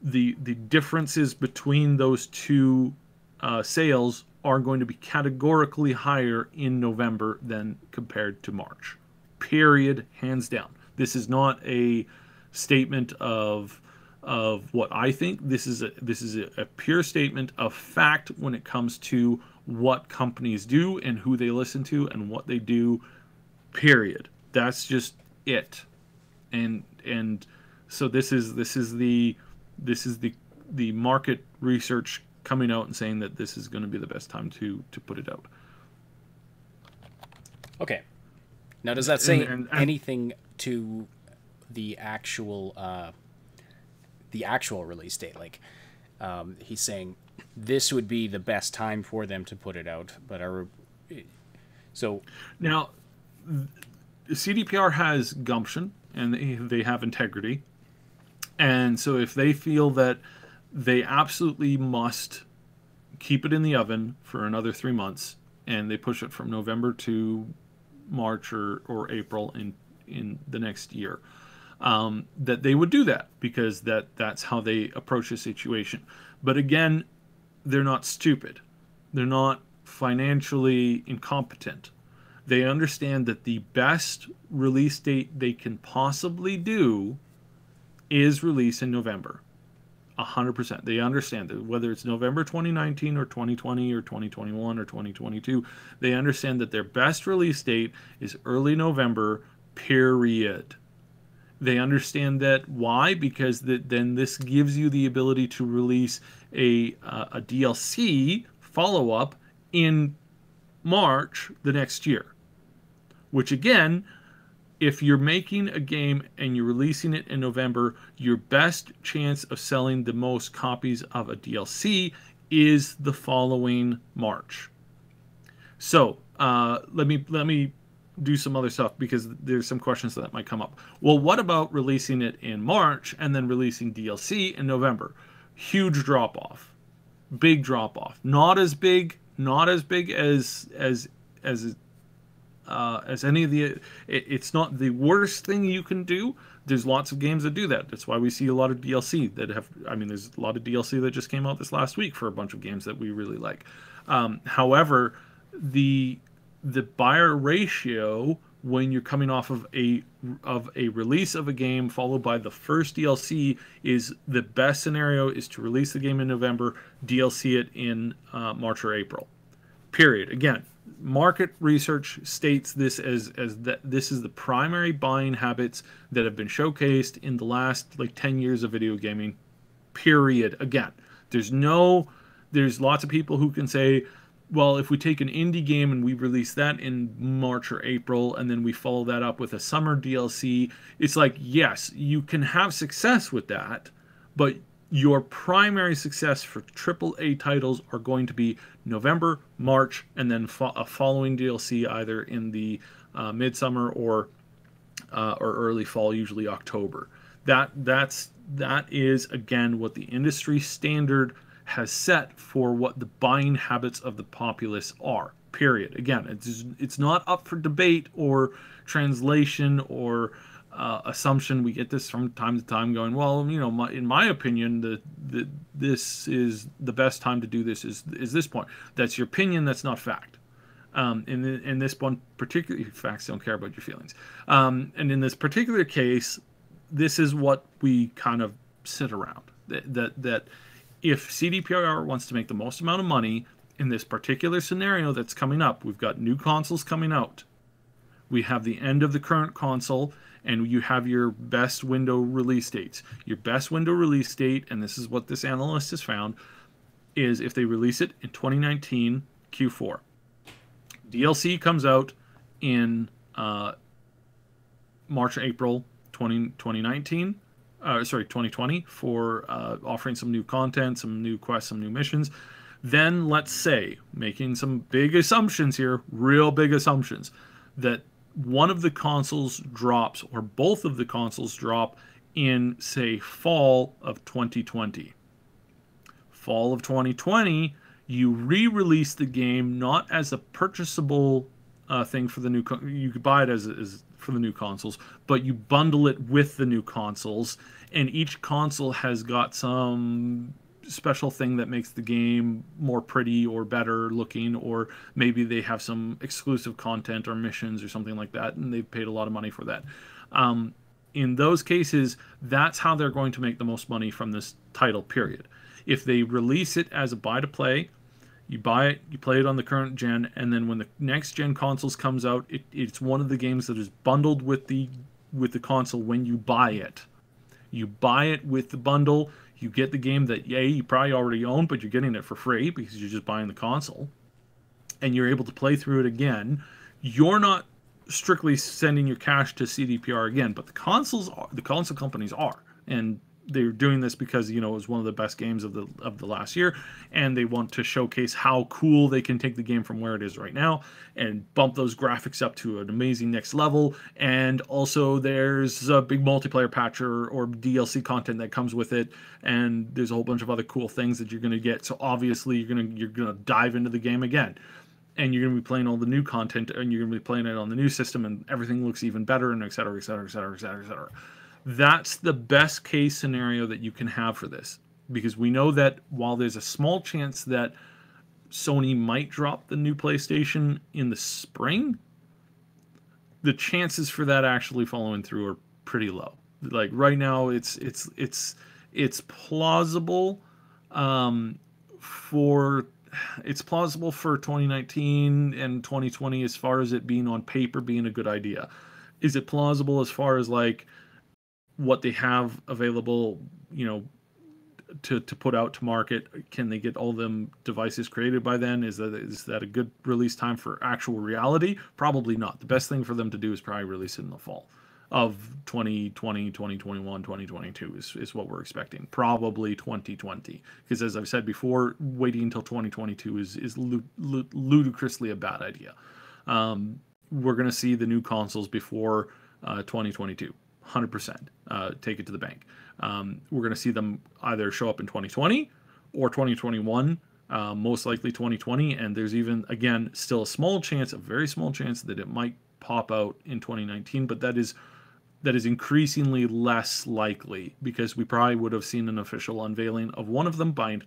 the differences between those two sales are going to be categorically higher in November than compared to March. Period, hands down. This is not a statement of what I think. This is a pure statement of fact when it comes to what companies do and who they listen to and what they do. Period. That's just it. And so this is the market research coming out and saying that this is going to be the best time to put it out. Okay. Now, does that say anything to the actual release date? Like, he's saying this would be the best time for them to put it out, but so now CDPR has gumption and they have integrity, and so if they feel that they absolutely must keep it in the oven for another 3 months, and they push it from November to March or April in the next year, that they would do that, because that's how they approach the situation. But again, they're not stupid. They're not financially incompetent. They understand that the best release date they can possibly do is release in November. 100%. They understand that whether it's November 2019 or 2020 or 2021 or 2022, they understand that their best release date is early November, period. They understand that. Why? Because then this gives you the ability to release a DLC follow-up in March the next year. Which again, if you're making a game and you're releasing it in November, your best chance of selling the most copies of a DLC is the following March. So let me do some other stuff, because there's some questions that might come up. Well, what about releasing it in March and then releasing DLC in November? Huge drop off, big drop off. Not as big as any of the. It's not the worst thing you can do. There's lots of games that do that. That's why we see a lot of DLC that have. I mean, there's a lot of DLC that just came out this last week for a bunch of games that we really like. However, the buyer ratio when you're coming off of a release of a game followed by the first DLC is the best scenario is to release the game in November, DLC it in March or April. Period. Again, market research states this as that this is the primary buying habits that have been showcased in the last 10 years of video gaming. Period. Again, there's lots of people who can say, well, if we take an indie game and we release that in March or April, and then we follow that up with a summer DLC, it's like, yes, you can have success with that, but your primary success for AAA titles are going to be November, March, and then a following DLC either in the midsummer or early fall, usually October. That is, again, what the industry standard has set for what the buying habits of the populace are. Period. Again, it's not up for debate or translation or assumption. We get this from time to time, going, well, in my opinion, this is the best time to do this is this point. That's your opinion. That's not fact. In this one particular, facts don't care about your feelings. And in this particular case, this is what we kind of sit around. That if CDPR wants to make the most amount of money in this particular scenario that's coming up, we've got new consoles coming out. We have the end of the current console, and you have your best window release dates. Your best window release date, and this is what this analyst has found, is if they release it in 2019 Q4. DLC comes out in March, April 2019. sorry, 2020 for offering some new content, some new quests, some new missions. Then let's say, making some big assumptions here, real big assumptions, that one of the consoles drops or both of the consoles drop in, say, fall of 2020. Fall of 2020, you re-release the game not as a purchasable thing for the new. You could buy it as for the new consoles, but you bundle it with the new consoles, and each console has got some special thing that makes the game more pretty or better looking, or maybe they have some exclusive content or missions or something like that, and they've paid a lot of money for that. In those cases, that's how they're going to make the most money from this title, period. If they release it as a buy-to-play, you buy it, you play it on the current gen, and then when the next gen consoles comes out, it's one of the games that is bundled with the console when you buy it. You buy it with the bundle, you get the game that, you probably already own, but you're getting it for free because you're just buying the console, and you're able to play through it again. You're not strictly sending your cash to CDPR again, but the console companies are, and they're doing this because it was one of the best games of the last year, and they want to showcase how cool they can take the game from where it is right now and bump those graphics up to an amazing next level. And also there's a big multiplayer patch or DLC content that comes with it, and there's a whole bunch of other cool things that you're going to get. So obviously you're gonna dive into the game again, and you're going to be playing all the new content, and you're going to be playing it on the new system, and everything looks even better, and et cetera, et cetera, et cetera, et cetera, et cetera. That's the best case scenario that you can have for this, because we know that while there's a small chance that Sony might drop the new PlayStation in the spring, the chances for that actually following through are pretty low. Like right now, it's plausible for 2019 and 2020 as far as it being on paper being a good idea. Is it plausible as far as like what they have available, to put out to market? Can they get all them devices created by then? Is that a good release time for actual reality? Probably not. The best thing for them to do is probably release it in the fall of 2020, 2021, 2022 is what we're expecting. Probably 2020, because as I've said before, waiting until 2022 is ludicrously a bad idea. We're going to see the new consoles before 2022. 100%. Take it to the bank. We're going to see them either show up in 2020 or 2021, most likely 2020, and there's even, again, still a very small chance that it might pop out in 2019, but that is increasingly less likely, because we probably would have seen an official unveiling of one of them by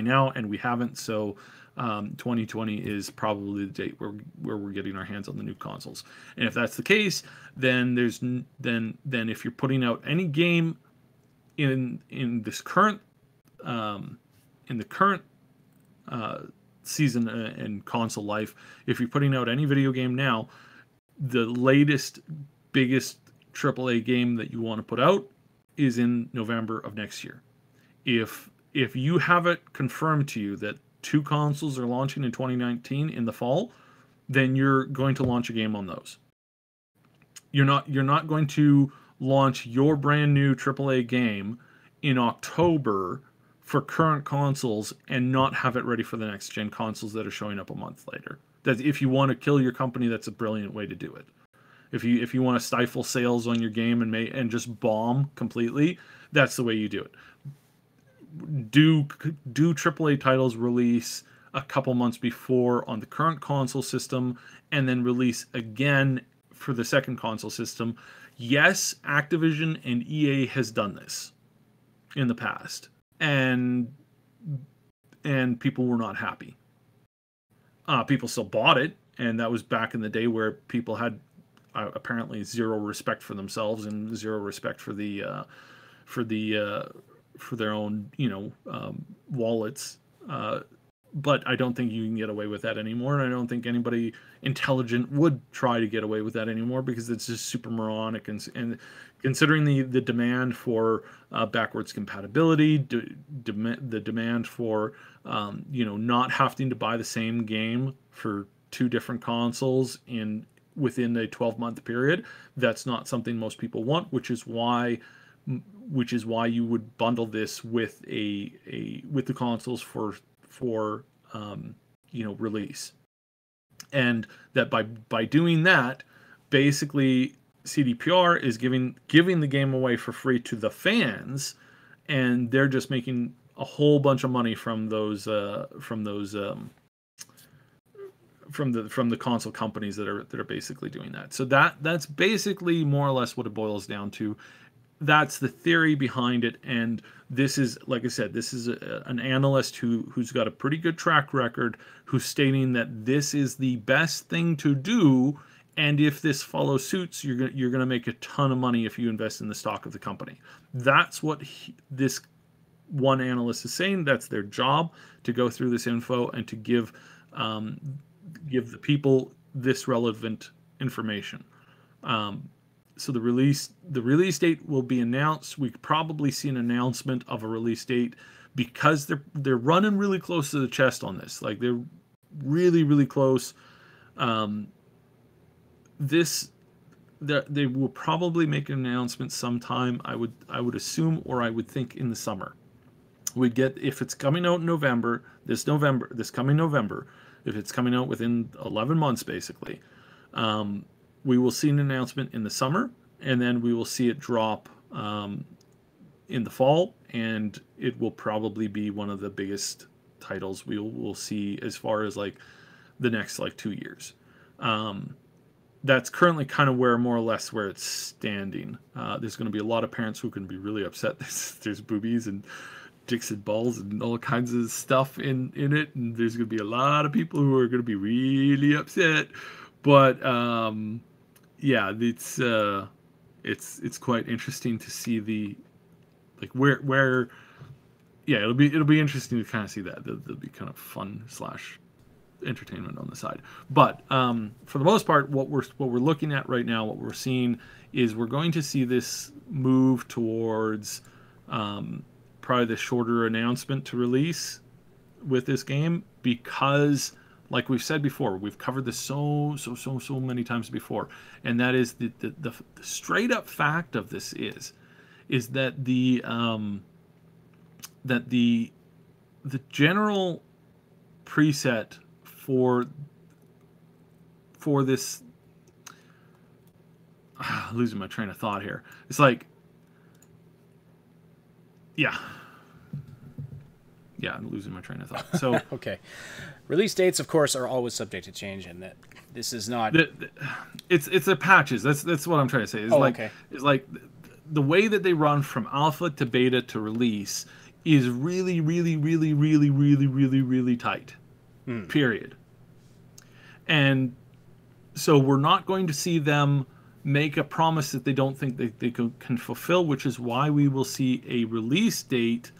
now, and we haven't. So 2020 is probably the date where we're getting our hands on the new consoles. And if that's the case, then then if you're putting out any game in this current season and console life, if you're putting out any video game now, the latest, biggest AAA game that you want to put out is in November of next year. If you have it confirmed to you that 2 consoles are launching in 2019 in the fall, then you're going to launch a game on those. You're not going to launch your brand new AAA game in October for current consoles and not have it ready for the next gen consoles that are showing up a month later. That if you want to kill your company, that's a brilliant way to do it. If you want to stifle sales on your game and just bomb completely, that's the way you do it. Do AAA titles release a couple months before on the current console system, and then release again for the second console system? Yes, Activision and EA has done this in the past, and people were not happy. People still bought it, and that was back in the day where people had apparently zero respect for themselves and zero respect for their own, wallets. But I don't think you can get away with that anymore, and I don't think anybody intelligent would try to get away with that anymore, because it's just super moronic. And considering the demand for backwards compatibility, the demand for not having to buy the same game for 2 different consoles within a 12-month period, that's not something most people want, which is why which is why you would bundle this with with the consoles for release. And that by doing that, basically CDPR is giving the game away for free to the fans, and they're just making a whole bunch of money from the console companies that are basically doing that. So that's basically more or less what it boils down to. That's the theory behind it, and this is, like I said, this is an analyst who's got a pretty good track record, who's stating that this is the best thing to do, and if this follows suits, you're gonna make a ton of money if you invest in the stock of the company. That's what this one analyst is saying. That's their job, to go through this info and to give the people this relevant information. So the release date will be announced. We could probably see an announcement of a release date, because they're running really close to the chest on this. Like, they're really, really close. They will probably make an announcement sometime, I would assume, or I would think in the summer. We'd get, if it's coming out in this coming November, if it's coming out within 11 months, basically, we will see an announcement in the summer, and then we will see it drop in the fall, and it will probably be one of the biggest titles we'll see as far as like the next 2 years. That's currently kind of more or less where it's standing. There's going to be a lot of parents who can be really upset. There's boobies and dicks and balls and all kinds of stuff in it, and there's going to be a lot of people who are going to be really upset. But yeah, it's quite interesting to see where yeah, it'll be interesting to kind of see that. That'll be kind of fun / entertainment on the side. But for the most part, what we're looking at right now, what we're seeing is we're going to see this move towards probably the shorter announcement to release with this game, because, like we've said before, we've covered this so many times before, and that is the straight up fact of this is that the general preset for this, losing my train of thought here. It's like, yeah, I'm losing my train of thought. So okay. Release dates, of course, are always subject to change, and that this is not. It's the patches. That's what I'm trying to say. It's like the way that they run from alpha to beta to release is really, really, really, really, really, really, really tight. Period. And so we're not going to see them make a promise that they don't think they can fulfill, which is why we will see a release date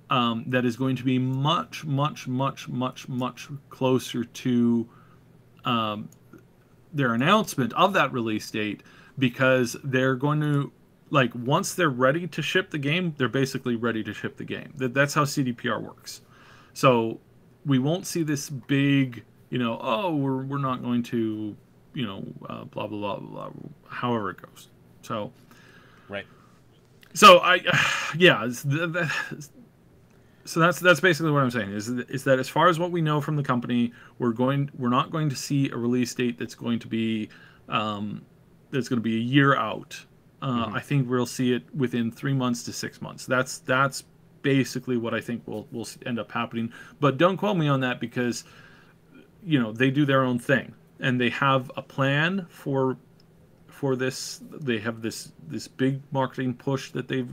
that is going to be much, much, much, much, much closer to their announcement of that release date, because they're going to, like, once they're ready to ship the game, they're basically ready to ship the game. That's how CDPR works. So we won't see this big, we're not going to, blah, blah, blah, blah, however it goes. So, right. So so that's basically what I'm saying is that as far as what we know from the company, we're not going to see a release date that's going to be a year out. I think we'll see it within 3 months to 6 months. That's basically what I think will end up happening. But don't quote me on that, because they do their own thing, and they have a plan for this. They have this big marketing push that they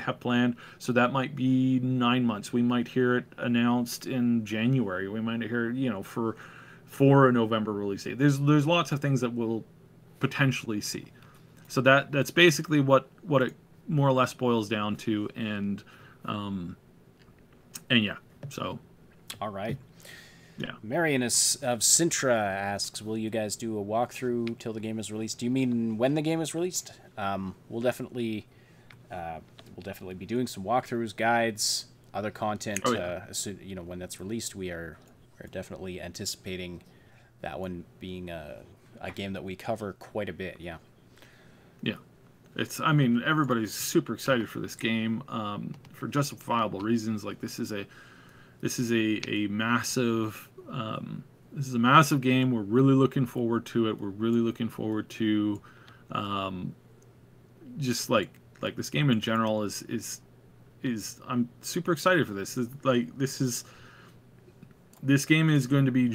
have planned. So that might be 9 months. We might hear it announced in January. We might hear for a November release date. There's lots of things that we'll potentially see. So that's basically what it more or less boils down to, and yeah. So, all right. Yeah. Marion of Sintra asks, will you guys do a walkthrough till the game is released? Do you mean when the game is released? We'll definitely be doing some walkthroughs, guides, other content. Oh, yeah. When that's released, we're definitely anticipating that one being a game that we cover quite a bit. Yeah. Yeah. I mean, everybody's super excited for this game, for justifiable reasons. Like this is a massive game. We're really looking forward to it. We're really looking forward to, just like this game in general is I'm super excited for this. This game is going to be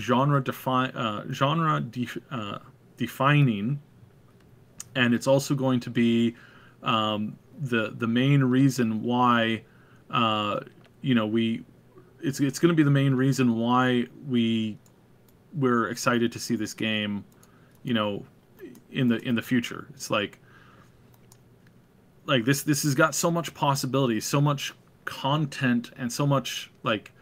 defining, and it's also going to be the main reason why it's going to be the main reason why we're excited to see this game, in the future. It's like this has got so much possibility, so much content, and so much, like,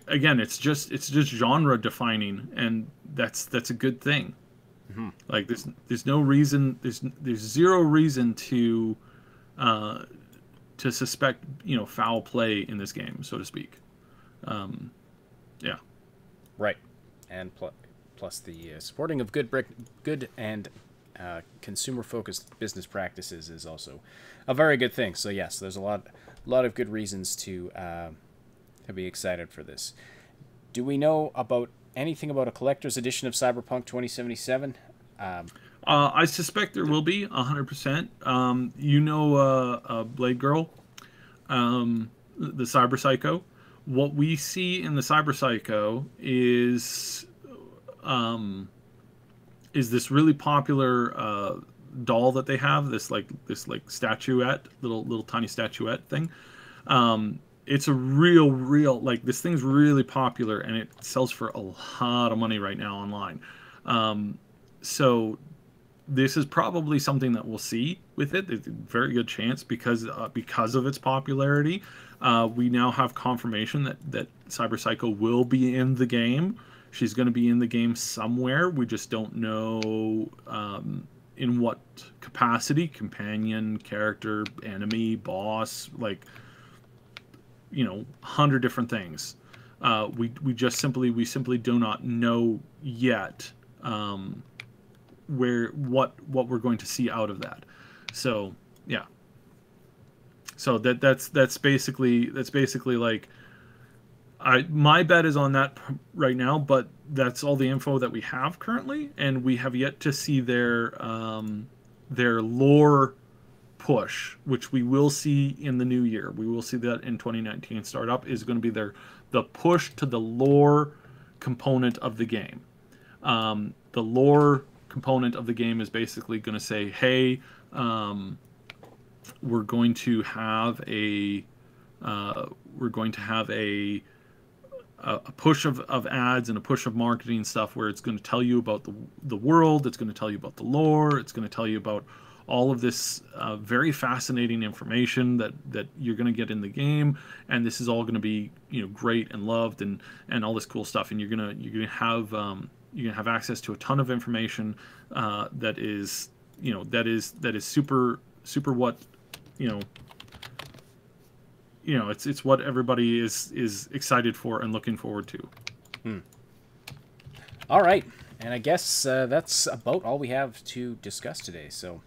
again, it's just genre defining, and that's a good thing. Mm-hmm. Like there's no reason, there's zero reason to suspect foul play in this game, so to speak. Yeah, right. And plus the supporting of good and consumer-focused business practices is also a very good thing. So yes, there's a lot of good reasons to be excited for this. Do we know anything about a collector's edition of Cyberpunk 2077? I suspect there will be 100%. Blade Girl, the Cyber Psycho. What we see in the Cyber Psycho is this really popular doll that they have, this statuette, little tiny statuette thing. It's a real, like, this thing's really popular, and it sells for a lot of money right now online. So this is probably something that we'll see with it. There's a very good chance because of its popularity. We now have confirmation that Cyber Psycho will be in the game. She's going to be in the game somewhere. We just don't know in what capacity: companion, character, enemy, boss, like, 100 different things. We simply do not know yet what we're going to see out of that. So yeah. So that's basically like, my bet is on that right now, but that's all the info that we have currently, and we have yet to see their lore push, which we will see in the new year. We will see that in 2019. Startup is going to be the push to the lore component of the game. The lore component of the game is basically going to say, hey, we're going to have a push of ads and a push of marketing stuff where it's going to tell you about the world, it's going to tell you about the lore, it's going to tell you about all of this very fascinating information that you're going to get in the game, and this is all going to be great and loved and all this cool stuff, and you're gonna have access to a ton of information that is super what it's what everybody is excited for and looking forward to. All right, and I guess that's about all we have to discuss today. So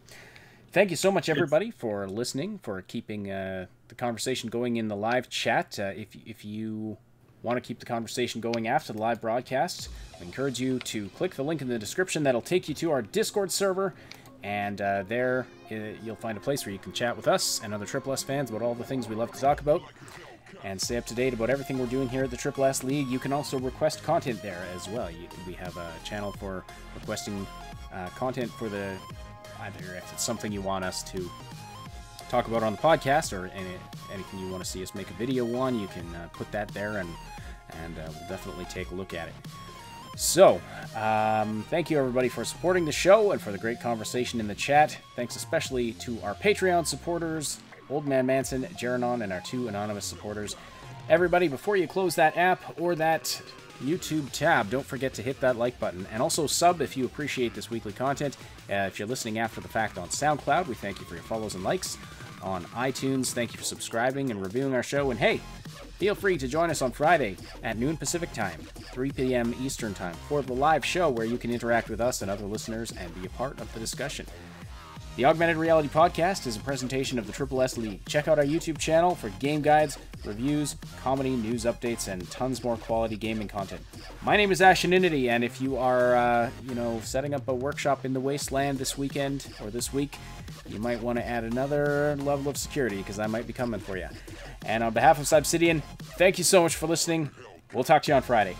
thank you so much, everybody, for listening, for keeping the conversation going in the live chat. If you want to keep the conversation going after the live broadcast, I encourage you to click the link in the description. That'll take you to our Discord server, and there you'll find a place where you can chat with us and other Triple S fans about all the things we love to talk about and stay up to date about everything we're doing here at the Triple S League. You can also request content there as well. We have a channel for requesting content for either if it's something you want us to talk about on the podcast or anything you want to see us make a video on, you can put that there, and we'll definitely take a look at it. So, thank you everybody for supporting the show and for the great conversation in the chat. Thanks especially to our Patreon supporters, Old Man Manson, Jeranon, and our 2 anonymous supporters. Everybody, before you close that app or that YouTube tab, don't forget to hit that like button, and also sub if you appreciate this weekly content. If you're listening after the fact on SoundCloud, we thank you for your follows and likes. On iTunes, thank you for subscribing and reviewing our show, and hey, feel free to join us on Friday at noon Pacific Time, 3 p.m. Eastern Time, for the live show where you can interact with us and other listeners and be a part of the discussion. The Augmented Reality Podcast is a presentation of the Triple S League. Check out our YouTube channel for game guides, reviews, comedy, news updates, and tons more quality gaming content. My name is Asheninity, and if you are, setting up a workshop in the wasteland this weekend or this week, you might want to add another level of security, because I might be coming for you. And on behalf of Obsidian, thank you so much for listening. We'll talk to you on Friday.